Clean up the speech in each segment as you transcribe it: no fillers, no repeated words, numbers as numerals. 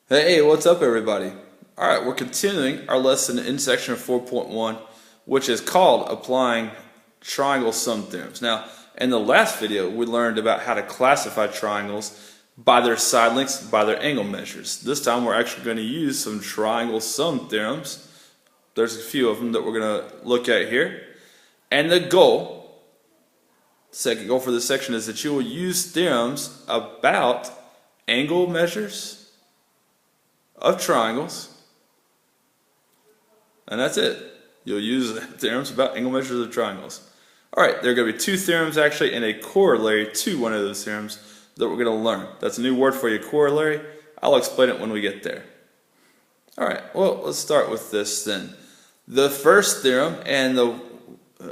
Hey, what's up everybody? Alright, we're continuing our lesson in section 4.1, which is called Applying Triangle Sum Theorems. Now, in the last video, we learned about how to classify triangles by their side lengths, by their angle measures. This time we're actually going to use some triangle sum theorems. There's a few of them that we're going to look at here. And the second goal for this section is that you will use theorems about angle measures of triangles, and that's it. You'll use theorems about angle measures of triangles. Alright, there are going to be two theorems actually and a corollary to one of those theorems that we're going to learn. That's a new word for you, corollary. I'll explain it when we get there. Alright, well, let's start with this then. The first theorem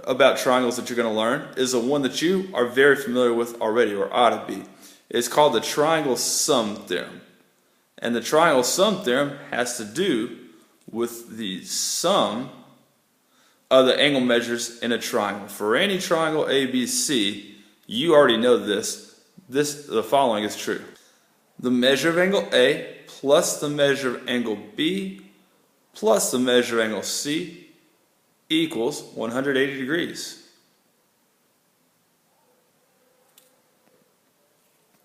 about triangles that you're going to learn is the one that you are very familiar with already, or ought to be. It's called the triangle sum theorem. And the triangle sum theorem has to do with the sum of the angle measures in a triangle. For any triangle ABC, you already know this. The following is true. The measure of angle A plus the measure of angle B plus the measure of angle C equals 180 degrees.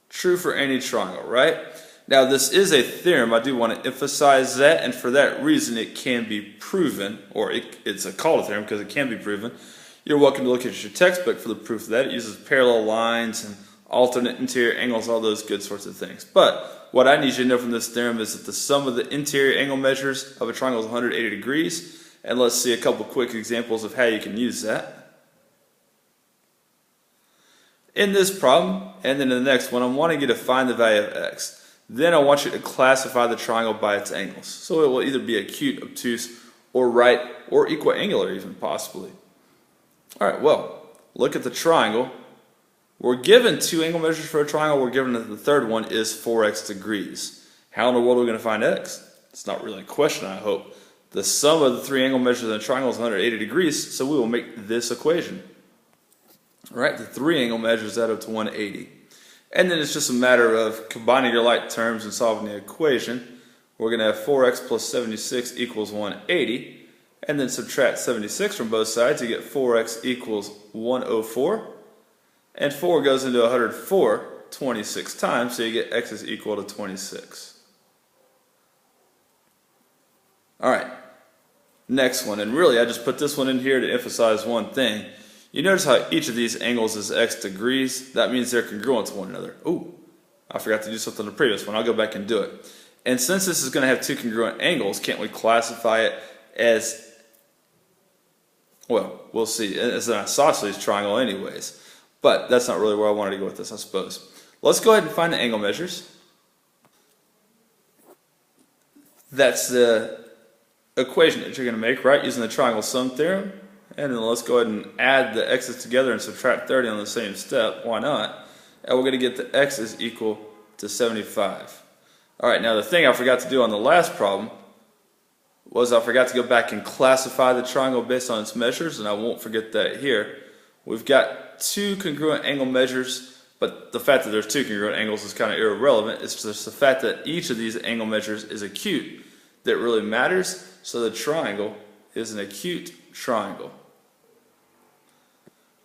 True for any triangle, right? Now this is a theorem, I do want to emphasize that, and for that reason it can be proven, or it's called a theorem because it can be proven. You're welcome to look at your textbook for the proof of that. It uses parallel lines and alternate interior angles, all those good sorts of things. But what I need you to know from this theorem is that the sum of the interior angle measures of a triangle is 180 degrees, and let's see a couple quick examples of how you can use that. In this problem, and then in the next one, I'm wanting you to find the value of x. Then I want you to classify the triangle by its angles. So it will either be acute, obtuse, or right, or equiangular even possibly. Alright, well, look at the triangle. We're given two angle measures for a triangle. We're given that the third one is 4x degrees. How in the world are we going to find x? It's not really a question, I hope. The sum of the three angle measures in a triangle is 180 degrees, so we will make this equation. Alright, the three angle measures add up to 180. And then it's just a matter of combining your like terms and solving the equation. We're going to have 4x plus 76 equals 180. And then subtract 76 from both sides. You get 4x equals 104. And 4 goes into 104 26 times, so you get x is equal to 26. Alright, next one. And really I just put this one in here to emphasize one thing. You notice how each of these angles is x degrees. That means they're congruent to one another. Ooh, I forgot to do something in the previous one. I'll go back and do it. And since this is going to have two congruent angles, can't we classify it as, well, we'll see, as an isosceles triangle anyways. But that's not really where I wanted to go with this, I suppose. Let's go ahead and find the angle measures. That's the equation that you're going to make, right, using the triangle sum theorem. And then let's go ahead and add the x's together and subtract 30 on the same step. Why not? And we're going to get the x is equal to 75. Alright, now the thing I forgot to do on the last problem was I forgot to go back and classify the triangle based on its measures, and I won't forget that here. We've got two congruent angle measures, but the fact that there's two congruent angles is kind of irrelevant. It's just the fact that each of these angle measures is acute that really matters, so the triangle is an acute triangle.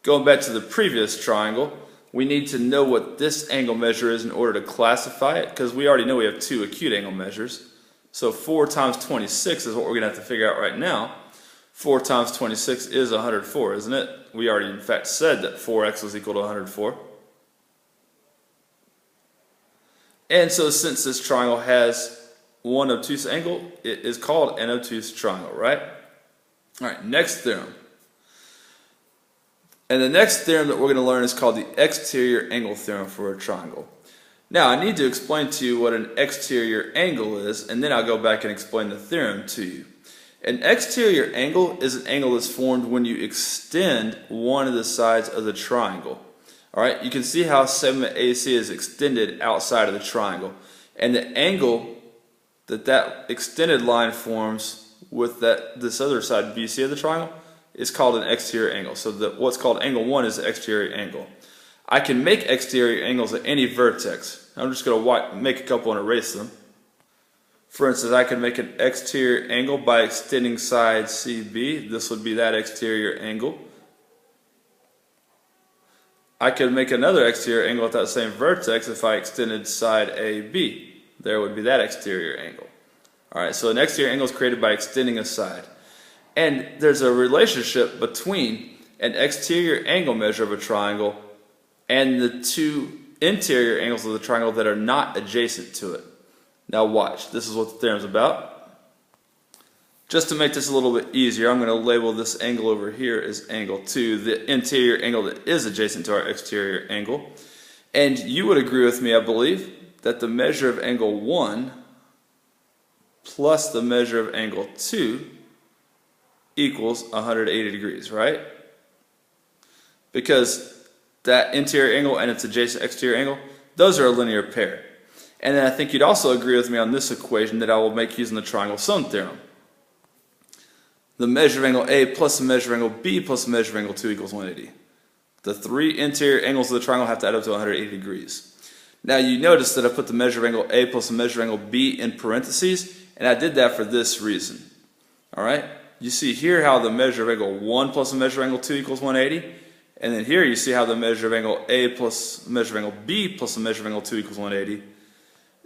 Going back to the previous triangle, we need to know what this angle measure is in order to classify it, because we already know we have two acute angle measures. So 4 times 26 is what we're going to have to figure out right now. 4 times 26 is 104, isn't it? We already in fact said that 4x was equal to 104. And so since this triangle has one obtuse angle, it is called an obtuse triangle, right? Alright, next theorem. And the next theorem that we're going to learn is called the exterior angle theorem for a triangle. Now I need to explain to you what an exterior angle is, and then I'll go back and explain the theorem to you. An exterior angle is an angle that's formed when you extend one of the sides of the triangle. Alright, you can see how segment AC is extended outside of the triangle. And the angle that extended line forms with this other side BC of the triangle is called an exterior angle. So what's called angle 1 is the exterior angle. I can make exterior angles at any vertex. I'm just going to make a couple and erase them. For instance, I could make an exterior angle by extending side CB. This would be that exterior angle. I could make another exterior angle at that same vertex if I extended side AB. There would be that exterior angle. Alright, so an exterior angle is created by extending a side. And there's a relationship between an exterior angle measure of a triangle and the two interior angles of the triangle that are not adjacent to it. Now watch, this is what the theorem's about. Just to make this a little bit easier, I'm going to label this angle over here as angle 2, the interior angle that is adjacent to our exterior angle. And you would agree with me, I believe, that the measure of angle 1 plus the measure of angle 2 equals 180 degrees, right? Because that interior angle and its adjacent exterior angle, those are a linear pair. And then I think you'd also agree with me on this equation that I will make using the triangle Sum Theorem. The measure of angle A plus the measure of angle B plus the measure of angle 2 equals 180. The three interior angles of the triangle have to add up to 180 degrees. Now you notice that I put the measure of angle A plus the measure of angle B in parentheses, and I did that for this reason. Alright? You see here how the measure of angle 1 plus the measure of angle 2 equals 180. And then here you see how the measure of angle A plus the measure of angle B plus the measure of angle 2 equals 180.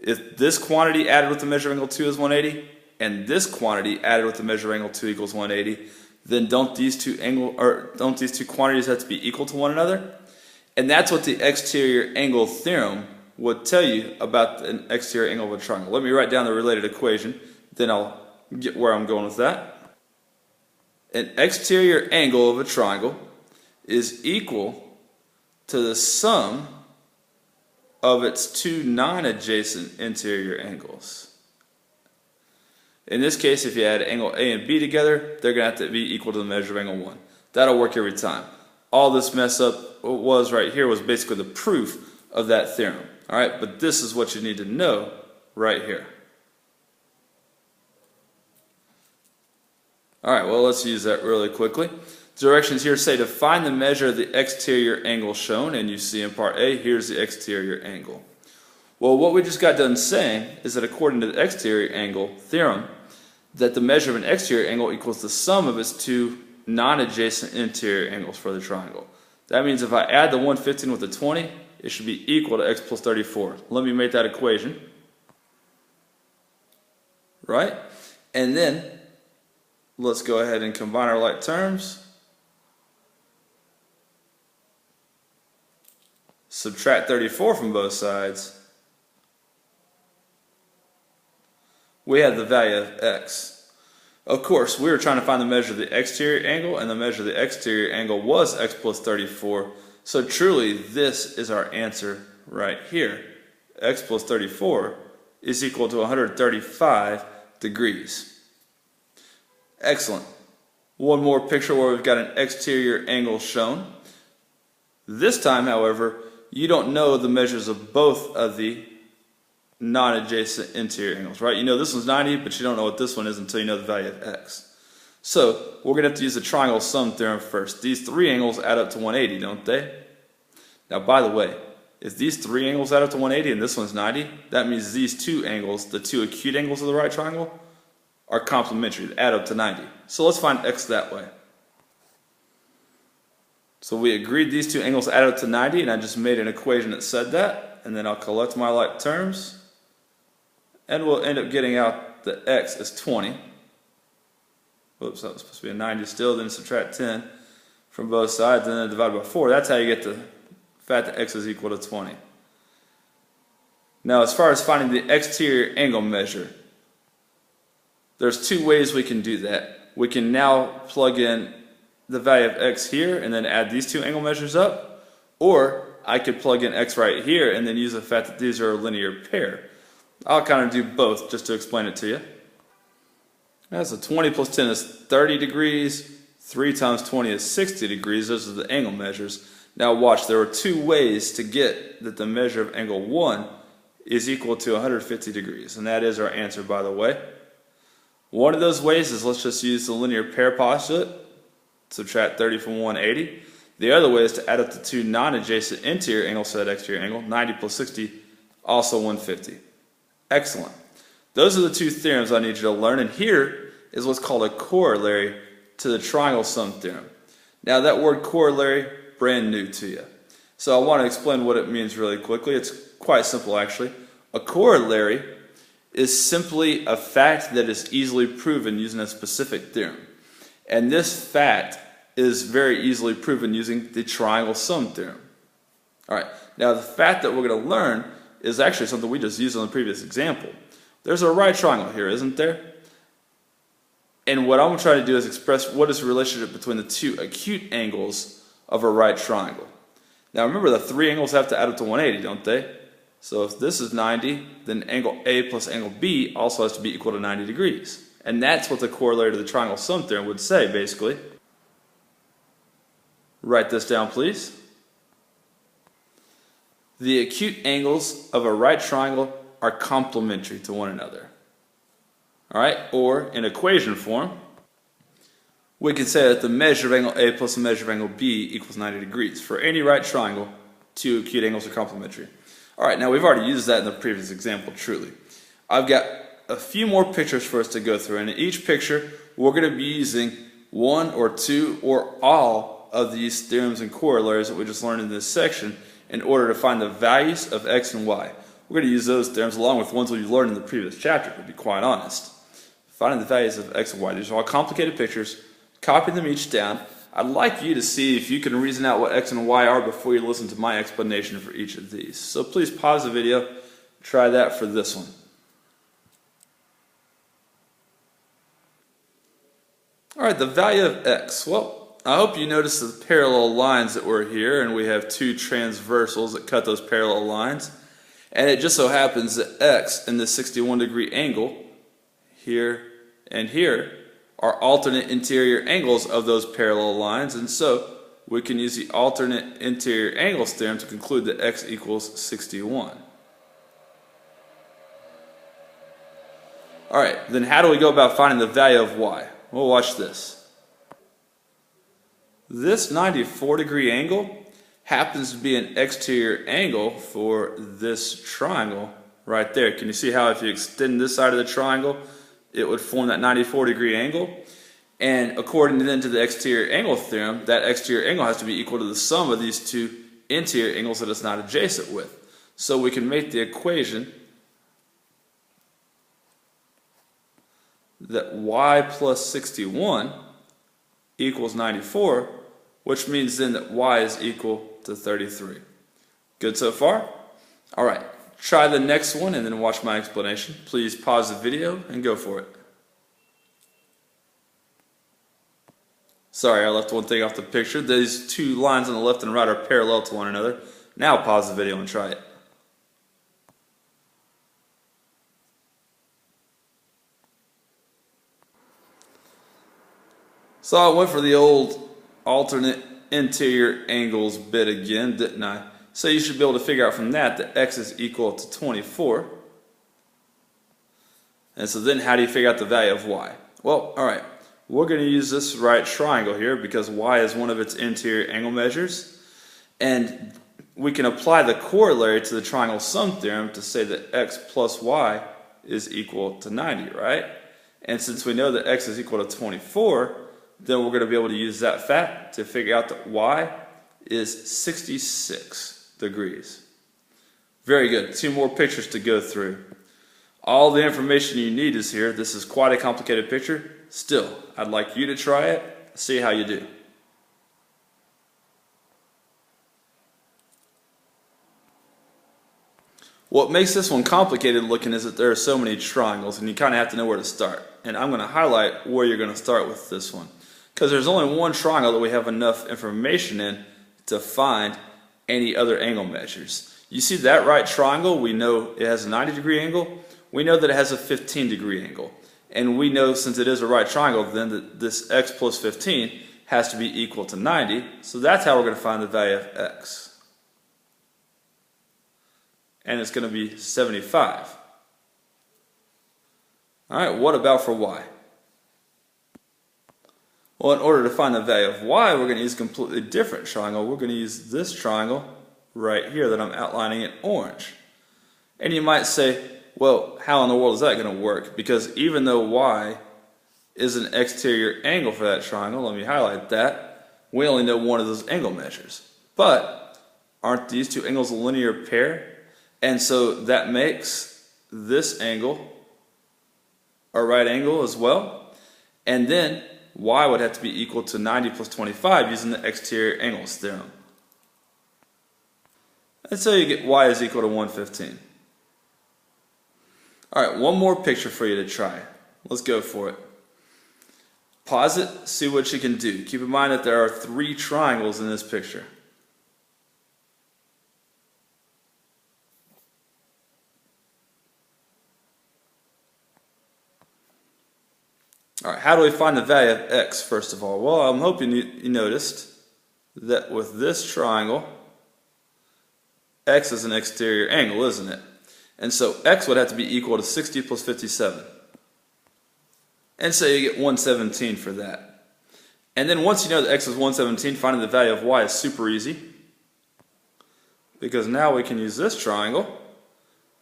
If this quantity added with the measure of angle 2 is 180, and this quantity added with the measure of angle 2 equals 180, then don't these two quantities have to be equal to one another? And that's what the exterior angle theorem would tell you about an exterior angle of a triangle. Let me write down the related equation, then I'll get where I'm going with that. An exterior angle of a triangle is equal to the sum of its two non-adjacent interior angles. In this case, if you add angle A and B together, they're going to have to be equal to the measure of angle 1. That'll work every time. All this mess up was right here was basically the proof of that theorem. Alright, but this is what you need to know right here. Alright, well let's use that really quickly. Directions here say to find the measure of the exterior angle shown, and you see in part A, here's the exterior angle. Well, what we just got done saying is that according to the exterior angle theorem, that the measure of an exterior angle equals the sum of its two non-adjacent interior angles for the triangle. That means if I add the 115 with the 20, it should be equal to x plus 34. Let me make that equation. Right? And then, let's go ahead and combine our like terms. Subtract 34 from both sides. We have the value of x. Of course, we were trying to find the measure of the exterior angle, and the measure of the exterior angle was x plus 34. So truly, this is our answer right here. X plus 34 is equal to 135 degrees. Excellent. One more picture where we've got an exterior angle shown. This time, however, you don't know the measures of both of the non-adjacent interior angles, right? You know this one's 90, but you don't know what this one is until you know the value of x. So we're going to have to use the triangle Sum Theorem first. These three angles add up to 180, don't they? Now, by the way, if these three angles add up to 180 and this one's 90, that means these two angles, the two acute angles of the right triangle, are complementary. They add up to 90. So let's find x that way. So we agreed these two angles add up to 90, and I just made an equation that said that, and then I'll collect my like terms. And we'll end up getting out the x as 20. Whoops, that was supposed to be a 90 still. Then subtract 10 from both sides, and then divide by 4. That's how you get the fact that x is equal to 20. Now, as far as finding the exterior angle measure, there's two ways we can do that. We can now plug in the value of x here, and then add these two angle measures up. Or I could plug in x right here, and then use the fact that these are a linear pair. I'll kind of do both just to explain it to you. So 20 plus 10 is 30 degrees. 3 times 20 is 60 degrees. Those are the angle measures. Now watch, there are two ways to get that the measure of angle 1 is equal to 150 degrees. And that is our answer, by the way. One of those ways is let's just use the linear pair postulate. Subtract 30 from 180. The other way is to add up the two non-adjacent interior angles to that exterior angle. 90 plus 60, also 150. Excellent. Those are the two theorems I need you to learn, and here is what's called a corollary to the triangle sum theorem. Now that word corollary, brand new to you. So I want to explain what it means really quickly. It's quite simple actually. A corollary is simply a fact that is easily proven using a specific theorem. And this fact is very easily proven using the triangle sum theorem. Alright, now the fact that we're going to learn is actually something we just used on the previous example. There's a right triangle here, isn't there? And what I'm going to try to do is express what is the relationship between the two acute angles of a right triangle. Now remember, the three angles have to add up to 180, don't they? So if this is 90, then angle A plus angle B also has to be equal to 90 degrees. And that's what the corollary to the triangle sum theorem would say, basically. Write this down, please. The acute angles of a right triangle are complementary to one another. Alright, or in equation form, we can say that the measure of angle A plus the measure of angle B equals 90 degrees. For any right triangle, two acute angles are complementary. Alright, now we've already used that in the previous example, truly. I've got a few more pictures for us to go through, and in each picture, we're going to be using one or two or all of these theorems and corollaries that we just learned in this section in order to find the values of x and y. We're going to use those theorems along with ones we learned in the previous chapter, to be quite honest. Finding the values of x and y. These are all complicated pictures. Copy them each down. I'd like you to see if you can reason out what x and y are before you listen to my explanation for each of these. So please pause the video. Try that for this one. Alright, the value of x. Well, I hope you noticed the parallel lines that were here, and we have two transversals that cut those parallel lines. And it just so happens that x and the 61-degree angle here and here are alternate interior angles of those parallel lines, and so we can use the alternate interior angles theorem to conclude that x equals 61. Alright, then how do we go about finding the value of y? Well, watch this. This 94-degree angle happens to be an exterior angle for this triangle right there. Can you see how if you extend this side of the triangle, it would form that 94-degree angle? And according then to the exterior angle theorem, that exterior angle has to be equal to the sum of these two interior angles that it's not adjacent with. So we can make the equation that y plus 61 equals 94, which means then that y is equal to 33. Good so far? Alright, try the next one and then watch my explanation. Please pause the video and go for it. Sorry, I left one thing off the picture. These two lines on the left and right are parallel to one another. Now pause the video and try it. So I went for the old alternate interior angles bit again, didn't I? So you should be able to figure out from that that x is equal to 24. And so then how do you figure out the value of y? Well, alright, we're going to use this right triangle here because y is one of its interior angle measures. And we can apply the corollary to the triangle sum theorem to say that x plus y is equal to 90, right? And since we know that x is equal to 24, then we're going to be able to use that fact to figure out that y is 66 degrees. Very good. Two more pictures to go through. All the information you need is here. This is quite a complicated picture. Still, I'd like you to try it, see how you do. What makes this one complicated looking is that there are so many triangles and you kind of have to know where to start. And I'm going to highlight where you're going to start with this one. Because there's only one triangle that we have enough information in to find any other angle measures. You see that right triangle, we know it has a 90-degree angle. We know that it has a 15-degree angle. And we know since it is a right triangle, then that this x plus 15 has to be equal to 90. So that's how we're going to find the value of x. And it's going to be 75. Alright, what about for y? Well, in order to find the value of y, we're going to use a completely different triangle. We're going to use this triangle right here that I'm outlining in orange. And you might say, Well, how in the world is that going to work? Because even though y is an exterior angle for that triangle, let me highlight that, we only know one of those angle measures. But aren't these two angles a linear pair? And so that makes this angle a right angle as well. And then y would have to be equal to 90 plus 25 using the exterior angles theorem. And so you get y is equal to 115. Alright, one more picture for you to try. Let's go for it. Pause it, see what you can do. Keep in mind that there are 3 triangles in this picture. Alright, how do we find the value of x first of all? Well, I'm hoping you noticed that with this triangle, x is an exterior angle, isn't it? And so x would have to be equal to 60 plus 57. And so you get 117 for that. And then once you know that x is 117, finding the value of y is super easy. Because now we can use this triangle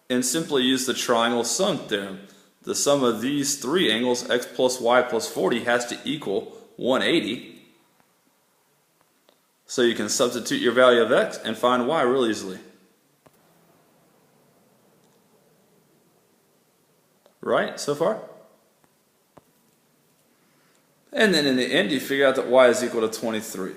and simply use the triangle sum theorem. The sum of these 3 angles, x plus y plus 40, has to equal 180. So you can substitute your value of x and find y real easily. Right, so far? And then in the end, you figure out that y is equal to 23.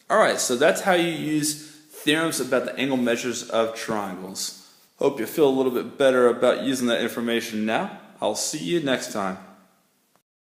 Alright, so that's how you use theorems about the angle measures of triangles. Hope you feel a little bit better about using that information now. I'll see you next time.